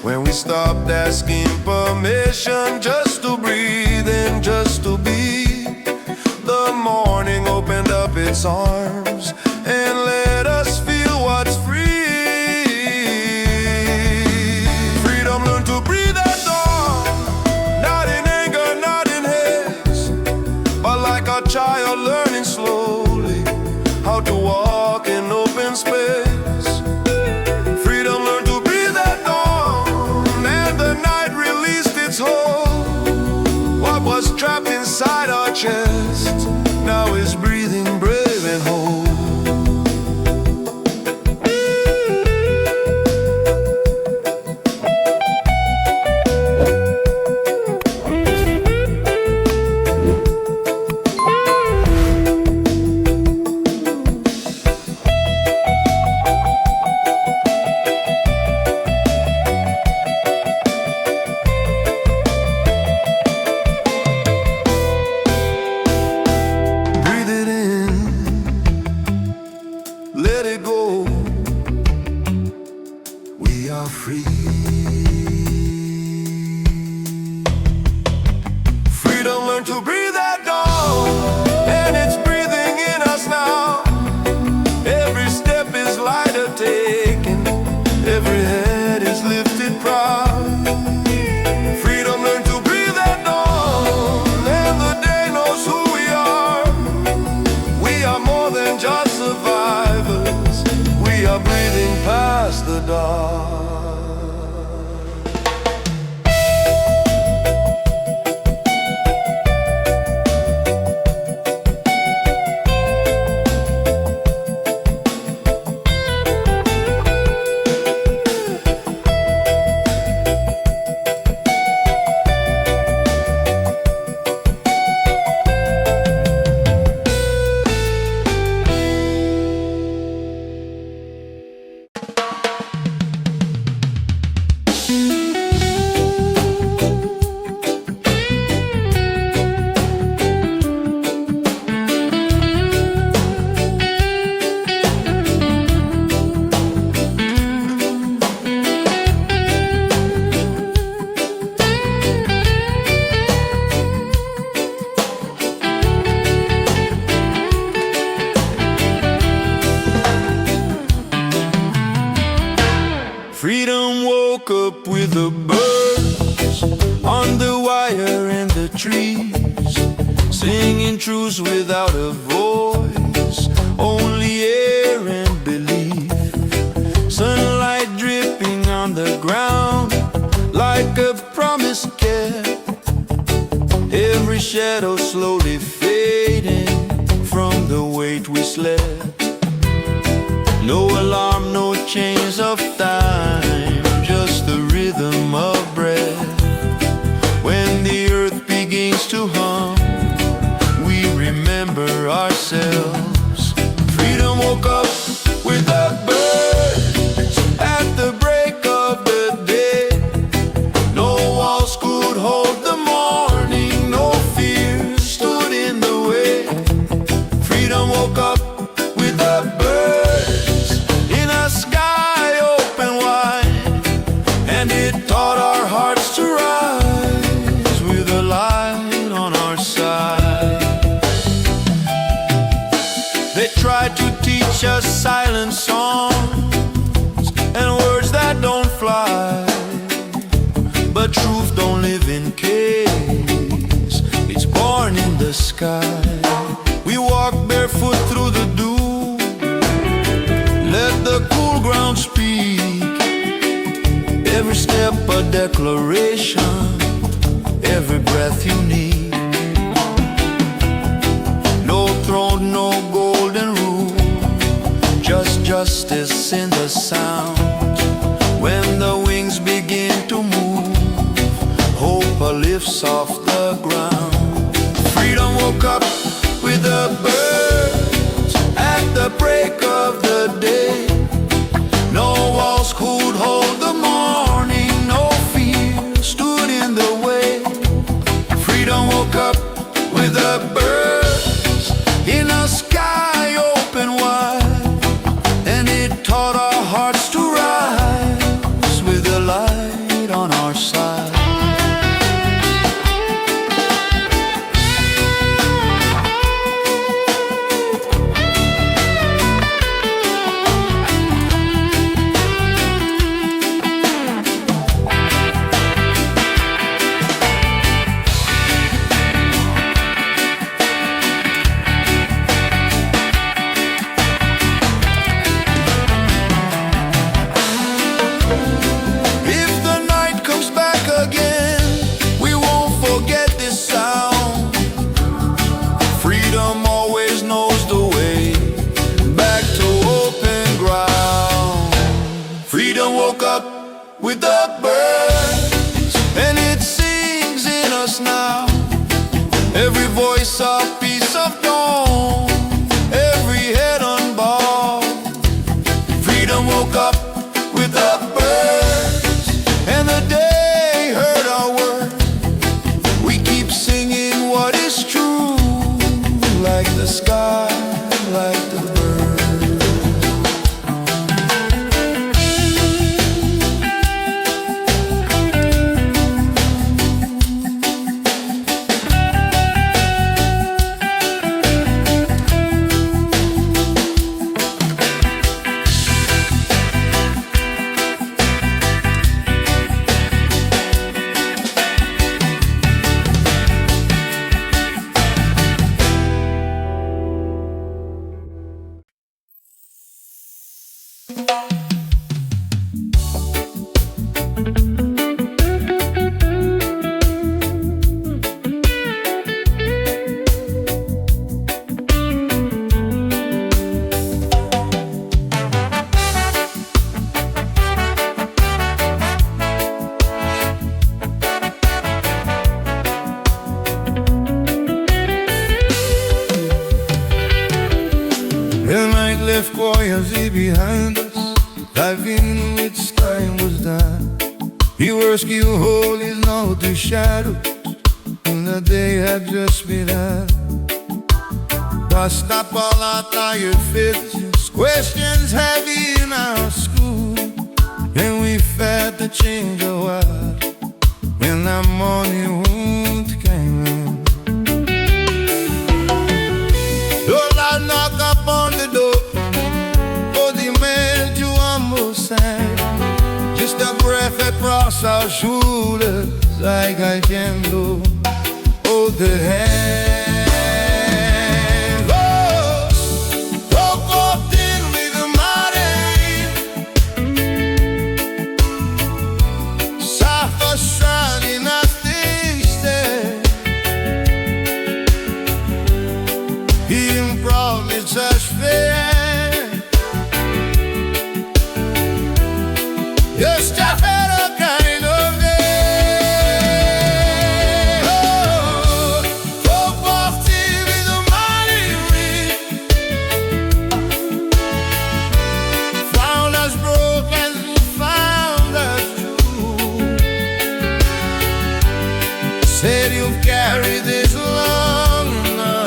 S1: When we stopped asking permission just to breathe and just to be, the morning opened up its arms and let us feel what's free. Freedom learned to breathe at dawn, not in anger, not in haste, but like a child learning slowly how to walk in open space. Freedom learned to breathe at dawn,
S2: trees, singing truths without a voice, only air and belief. Sunlight dripping on the ground like a promise kept. Every shadow slowly fading from the weight we slept. No alarm, no chains of time, just the rhythm of breath. When the earth begins to hum, we remember ourselves. Freedom woke up with the birds at the break of the day. No walls could hold the morning, no fear stood in the way. Freedom woke up with the birds in a sky open wide, and it taught our hearts to rise with a light on our side. They tried to teach us silent songs and words that don't fly, but truth don't live in caves, it's born in the sky. We walk barefoot through the dew, let the cool ground speak. Every step a declaration, every breath unique. No throne, no golden rule, just justice in the sound. When the wings begin to move, hope lifts off the ground. Freedom woke up with the birds at the break of the day. No walls could hold the morning, no fear stood in the way. Freedom woke up with the birds in a sky open wide, and it taught our hearts to rise with the light on our side. Woke up with the birds, and it sings in us now. Every voice a piece of dawn, every head unbowed. Freedom woke up with the birds, and the day heard our word. We keep singing what is true, like the sky, like the birds.
S1: The night left quietly behind us, diving in which time was done. We were still holding out the shadows, and the day had just begun. Dust up all our tired faces, questions heavy in our school, and we felt the change a while when that morning wound came in. Don't knock up on the door for the man to almost sang. Just a breath across our shoulders like I can do. the hand. Oh, walked in with a mighty Safa shining as they stare. He promised us fair. Just a better kind of day. Oh, walked in with a mighty wind. Found us broken, found us true. Said you've carried this long enough.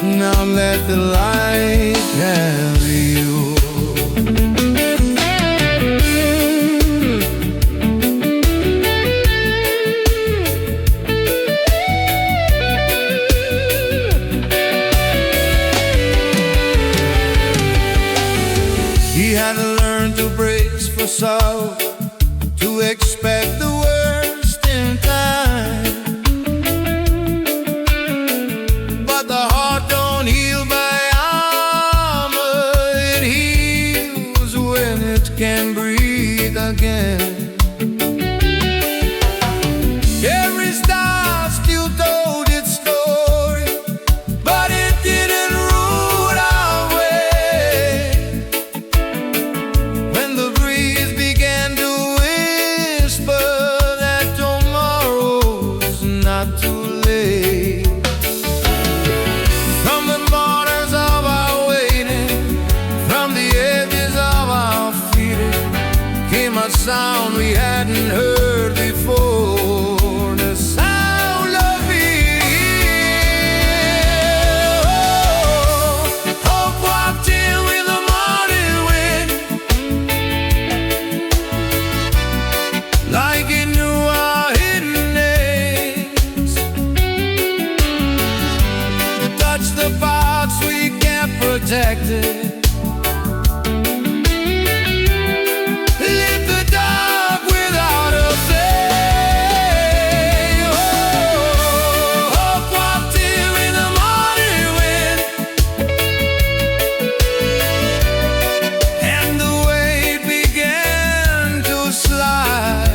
S1: Now let the light carry you. He had learned to brace for sorrow, to expect the worst in time. But the heart don't heal by armor, it heals when it can breathe again. Every star still told its story, but it didn't rule our way. When the breeze began to whisper that tomorrow's not too late. From the borders of our waiting, from the edges of our feeling, came a sound we hadn't heard before. The sound of fear. Hope walked in with the morning wind, like he knew our hidden names. Touched the parts we kept protected. Lit the dark without a flame. Oh, hope walked in with the morning wind, and the weight began to slide.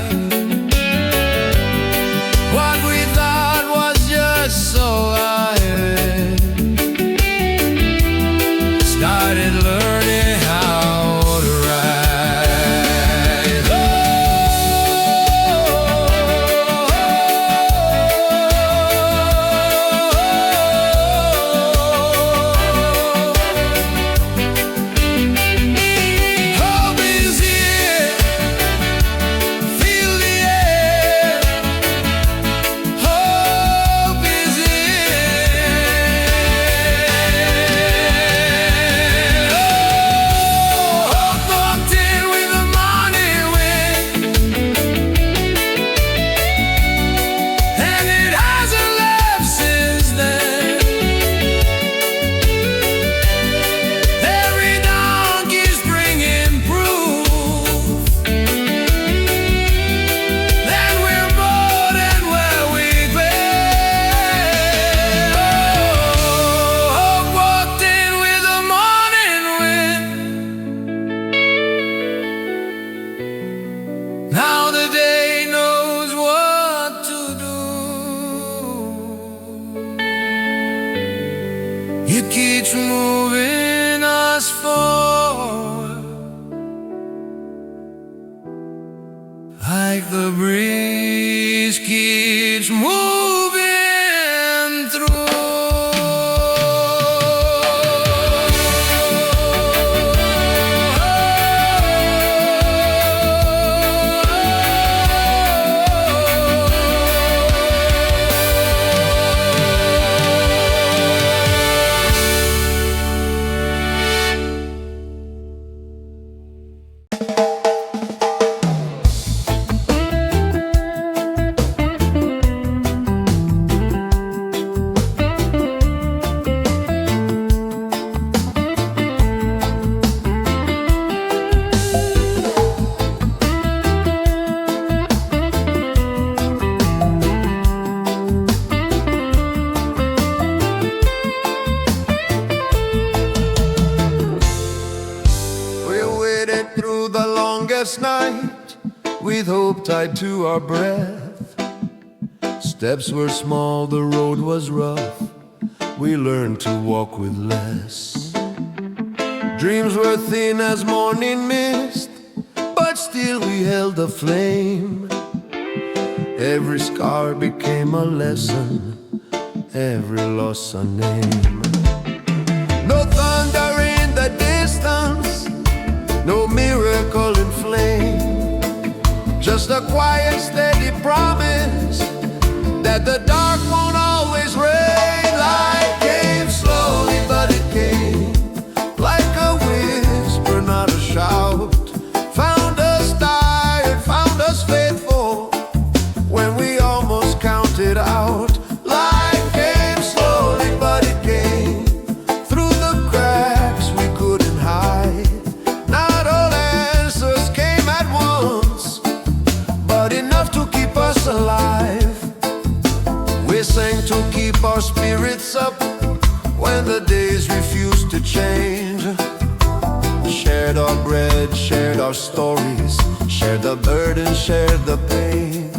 S1: What we thought was just so high started learning how to ride. Hope is here, feel the air. Hope is here. Hope walked in with the morning wind, and it hasn't left since then. Every dawn keeps bringing proof that we're more than where we've been. Oh, hope walked in with the morning wind. Now the day knows what to do. It keeps moving us forward, like the breeze keeps moving through. glorious night, with hope tied to our breath. Steps were small, the road was rough, we learned to walk with less. Dreams were thin as morning mist, but still we held the flame. Every scar became a lesson, every loss a name. No thunder in the distance, no miracle in flame, just a quiet, steady promise that the dark won't always reign. Light came slowly, but it came like a whisper, not a shout. Found us tired, found us faithful when we almost counted out. Light came slowly, but it came through the cracks we couldn't hide. Not all answers came at once, but enough to keep us alive. We sang to keep our spirits up when the days refused to change. Shared our bread, shared our stories, shared the burden, shared the pain.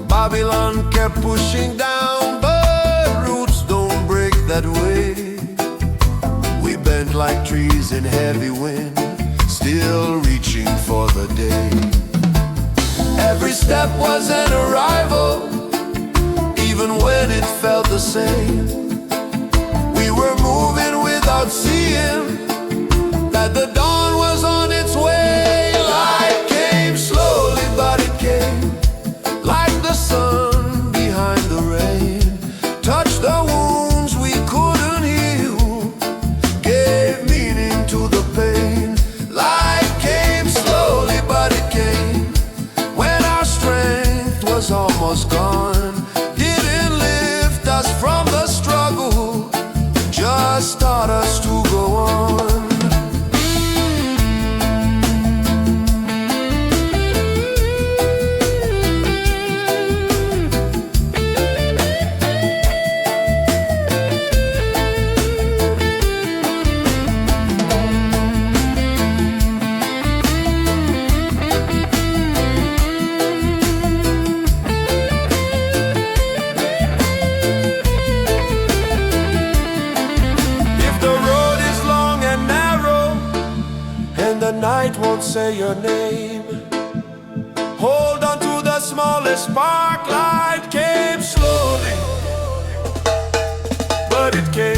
S1: Babylon kept pushing down, but roots don't break that way. We bent like trees in heavy wind, still reaching for the day. Every step was an arrival, even when it felt the same. We were moving without seeing that the dawn was on its way. Light came slowly, but it came like the sun behind the rain. Touched the wounds we couldn't heal, gave meaning to the pain. Light came slowly, but it came when our strength was almost gone. Didn't lift us from the struggle, just taught us to go on. The night won't say your name, hold on to the smallest spark. Light came slowly, but it came